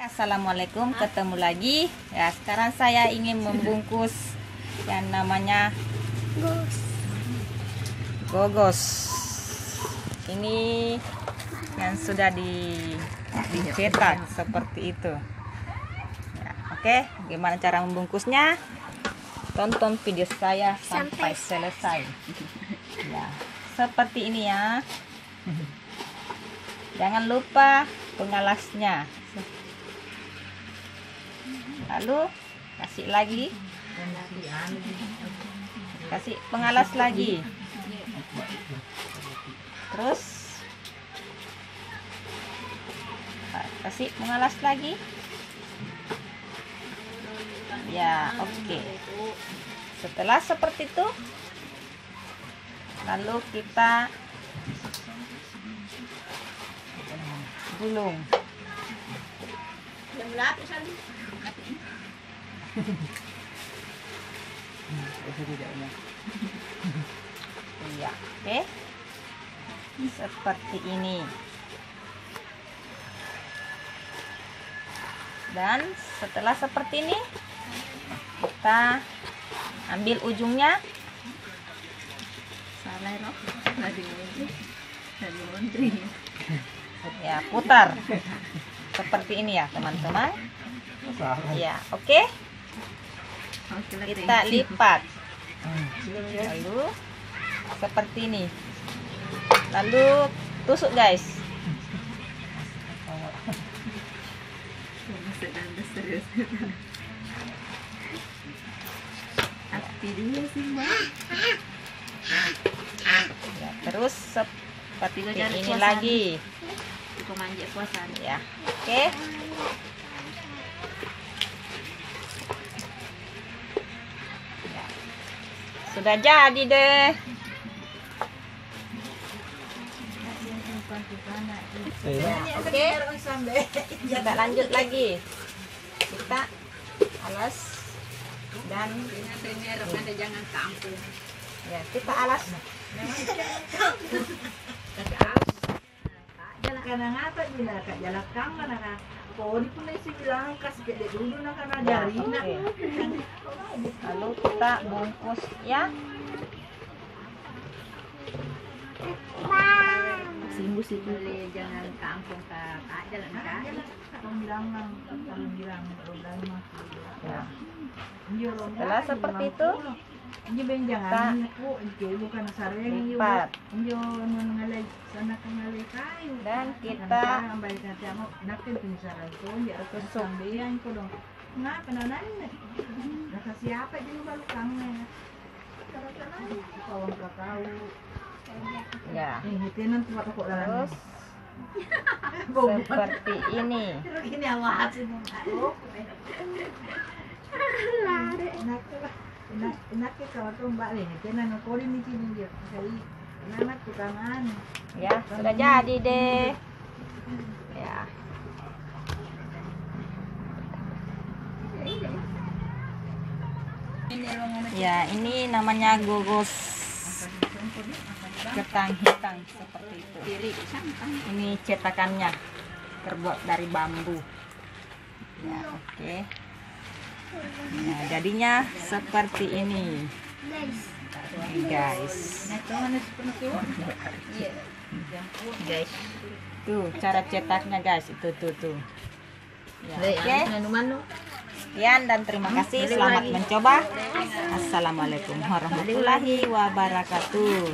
Assalamualaikum, ketemu lagi ya. Sekarang saya ingin membungkus yang namanya gogos. Ini yang sudah dicetak seperti itu ya. Oke, gimana cara membungkusnya? Tonton video saya sampai selesai ya. Seperti ini ya. Jangan lupa pengalasnya. Lalu kasih lagi, kasih pengalas lagi, terus kasih pengalas lagi ya. Oke, setelah seperti itu lalu kita gulung. Iya, oke. Seperti ini. Dan setelah seperti ini, kita ambil ujungnya. Ya, putar. Seperti ini ya, teman-teman. Ya, oke. Kita lipat. Lalu seperti ini. Lalu tusuk, guys. Ya, terus seperti ini lagi. Ya, oke. Ya. Sudah jadi deh. Ya, oke. Kita lanjut lagi. Kita alas dan ya, kita alas. Karena ngapa bila kak jalakang mana kau di pun isi bilang kasih gede dulu nak karena jari nak. Lalu kita bungkus ya. Simbu sih boleh jangan kampung kak jalan kak. Kamu bilang kamu bilang udah mah. Ya. Setelah seperti itu, ini ben jangan aku bukan sareng lipat. Injo mengalai sana kengalai kayu Dan kita ambil nanti aku nakin pensaran ko ya aku sambean ko dong. Ngapa nanan? Naka siapa din balukangnya. Karena kawan kakau. ya. Tenan tempat aku Terus seperti ini. Terus ini awak sih aku. Enak ke kalau tuh mbak nih, tenan aku di sini dia. Kali enak tukangan. Ya, sudah jadi deh. Ya. Ya, ini namanya gogos ketang hitam seperti itu. Ini cetakannya terbuat dari bambu. Ya, oke. Nah, jadinya seperti ini. Guys. Guys. Tuh, cara cetaknya, guys. Itu tuh. Ya, oke. Sekian dan terima kasih. Selamat mencoba. Assalamualaikum warahmatullahi wabarakatuh.